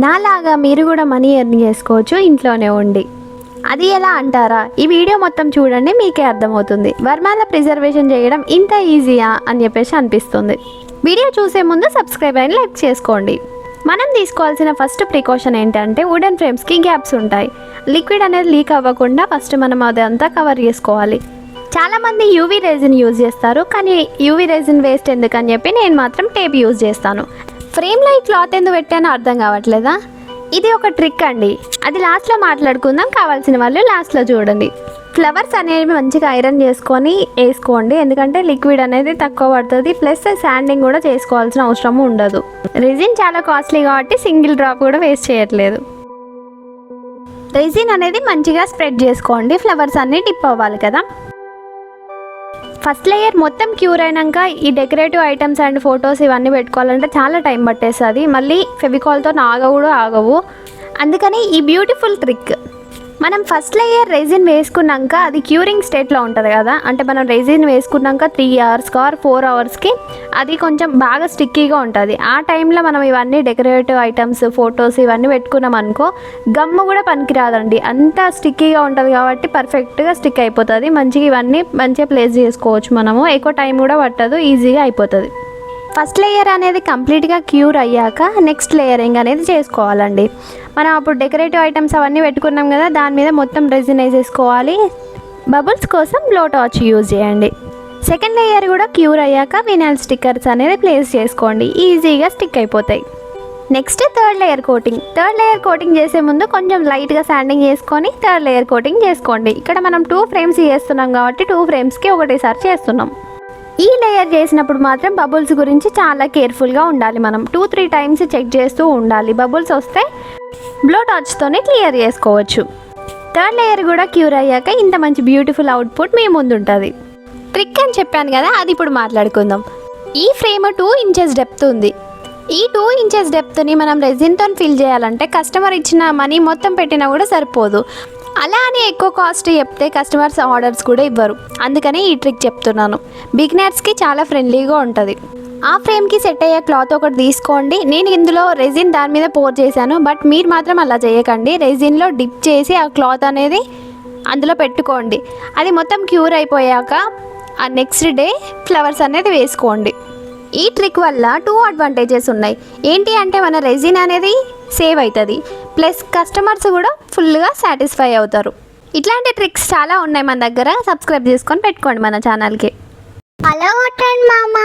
నాలాగా మీరు కూడా మనీ ఎర్న్ చేసుకోవచ్చు ఇంట్లోనే ఉండి. అది ఎలా అంటారా? ఈ వీడియో మొత్తం చూడండి, మీకే అర్థమవుతుంది. వర్మాల ప్రిజర్వేషన్ చేయడం ఇంత ఈజీయా అని చెప్పేసి అనిపిస్తుంది. వీడియో చూసే ముందు సబ్స్క్రైబ్ అని లైక్ చేసుకోండి. మనం తీసుకోవాల్సిన ఫస్ట్ ప్రికాషన్ ఏంటంటే, వుడెన్ ఫ్రేమ్స్కి గ్యాప్స్ ఉంటాయి. లిక్విడ్ అనేది లీక్ అవ్వకుండా ఫస్ట్ మనం అదంతా కవర్ చేసుకోవాలి. చాలామంది యూవీ రెజిన్ యూజ్ చేస్తారు, కానీ యూవీ రెజిన్ వేస్ట్ ఎందుకని చెప్పి నేను మాత్రం టేప్ యూజ్ చేస్తాను. ఫ్రేమ్లో ఈ క్లాత్ ఎందుకు పెట్టానో అర్థం కావట్లేదా? ఇది ఒక ట్రిక్ అండి, అది లాస్ట్లో మాట్లాడుకుందాం. కావాల్సిన వాళ్ళు లాస్ట్లో చూడండి. ఫ్లవర్స్ అనేవి మంచిగా ఐరన్ చేసుకొని వేసుకోండి, ఎందుకంటే లిక్విడ్ అనేది తక్కువ పడుతుంది. ప్లస్ శాండింగ్ కూడా చేసుకోవాల్సిన అవసరం ఉండదు. రెజిన్ చాలా కాస్ట్లీ కాబట్టి సింగిల్ డ్రాప్ కూడా వేస్ట్ చేయట్లేదు. రెజిన్ అనేది మంచిగా స్ప్రెడ్ చేసుకోండి, ఫ్లవర్స్ అన్నీ డిప్ అవ్వాలి కదా. ఫస్ట్ లేయర్ మొత్తం క్యూర్ అయినాక ఈ డెకరేటివ్ ఐటమ్స్ అండ్ ఫొటోస్ ఇవన్నీ పెట్టుకోవాలంటే చాలా టైం పట్టేస్తుంది. మళ్ళీ ఫెవికాల్తో ఆగవు. అందుకని ఈ బ్యూటిఫుల్ ట్రిక్, మనం ఫస్ట్ లేయర్ రెజిన్ వేసుకున్నాక అది క్యూరింగ్ స్టేట్లో ఉంటుంది కదా, అంటే మనం రెజిన్ వేసుకున్నాక 3 hours ఆర్ 4 hours అది కొంచెం బాగా స్టిక్కీగా ఉంటుంది. ఆ టైంలో మనం ఇవన్నీ డెకరేటివ్ ఐటమ్స్ ఫొటోస్ ఇవన్నీ పెట్టుకున్నాం అనుకో, గమ్ము కూడా పనికిరాదండి, అంతా స్టిక్కీగా ఉంటుంది కాబట్టి పర్ఫెక్ట్గా స్టిక్ అయిపోతుంది. మంచిగా ఇవన్నీ మంచిగా ప్లేస్ చేసుకోవచ్చు, మనము ఎక్కువ టైం కూడా పట్టదు, ఈజీగా అయిపోతుంది. ఫస్ట్ లేయర్ అనేది కంప్లీట్గా క్యూర్ అయ్యాక నెక్స్ట్ లేయరింగ్ అనేది చేసుకోవాలండి. మనం అప్పుడు డెకరేటివ్ ఐటమ్స్ అవన్నీ పెట్టుకున్నాం కదా, దాని మీద మొత్తం రెజిన్ వేసేసుకోవాలి. బబుల్స్ కోసం బ్లో టార్చ్ యూజ్ చేయండి. సెకండ్ లేయర్ కూడా క్యూర్ అయ్యాక వినైల్ స్టిక్కర్స్ అనేది ప్లేస్ చేసుకోండి, ఈజీగా స్టిక్ అయిపోతాయి. నెక్స్ట్ థర్డ్ లేయర్ కోటింగ్ చేసే ముందు కొంచెం లైట్గా శాండింగ్ చేసుకొని థర్డ్ లేయర్ కోటింగ్ చేసుకోండి. ఇక్కడ మనం 2 frames చేస్తున్నాం కాబట్టి 2 framesకి ఒకటేసారి చేస్తున్నాం. ఈ లేయర్ చేసినప్పుడు మాత్రం బబుల్స్ గురించి చాలా కేర్ఫుల్గా ఉండాలి. మనం 2-3 times చెక్ చేస్తూ ఉండాలి. బబుల్స్ వస్తే బ్లో టార్చ్తోనే క్లియర్ చేసుకోవచ్చు. థర్డ్ లేయర్ కూడా క్యూర్ అయ్యాక ఇంత మంచి బ్యూటిఫుల్ అవుట్పుట్ మీ ముందు ఉంటుంది. ట్రిక్ అని చెప్పాను కదా, అది ఇప్పుడు మాట్లాడుకుందాం. ఈ ఫ్రేమ్ 2 inches డెప్త్ ఉంది. ఈ 2 inches డెప్త్ని మనం రెజిన్తో ఫిల్ చేయాలంటే కస్టమర్ ఇచ్చిన మనీ మొత్తం పెట్టినా కూడా సరిపోదు. అలా అని ఎక్కువ కాస్ట్ చెప్తే కస్టమర్స్ ఆర్డర్స్ కూడా ఇవ్వరు. అందుకని ఈ ట్రిక్ చెప్తున్నాను. బిగినర్స్కి చాలా ఫ్రెండ్లీగా ఉంటుంది. ఆ ఫ్రేమ్కి సెట్ అయ్యే క్లాత్ ఒకటి తీసుకోండి. నేను ఇందులో రెజిన్ దాని మీద పోర్ చేశాను, బట్ మీరు మాత్రం అలా చేయకండి. రెజిన్లో డిప్ చేసి ఆ క్లాత్ అనేది అందులో పెట్టుకోండి. అది మొత్తం క్యూర్ అయిపోయాక ఆ నెక్స్ట్ డే ఫ్లవర్స్ అనేది వేసుకోండి. ఈ ట్రిక్ వల్ల 2 advantages ఉన్నాయి. ఏంటి అంటే మన రెజిన్ అనేది సేవ్ అవుతుంది, ప్లస్ కస్టమర్స్ కూడా ఫుల్గా సాటిస్ఫై అవుతారు. ఇట్లాంటి ట్రిక్స్ చాలా ఉన్నాయి మన దగ్గర. సబ్స్క్రైబ్ చేసుకొని పెట్టుకోండి మన ఛానల్కి. అలా కొట్టండి మామ.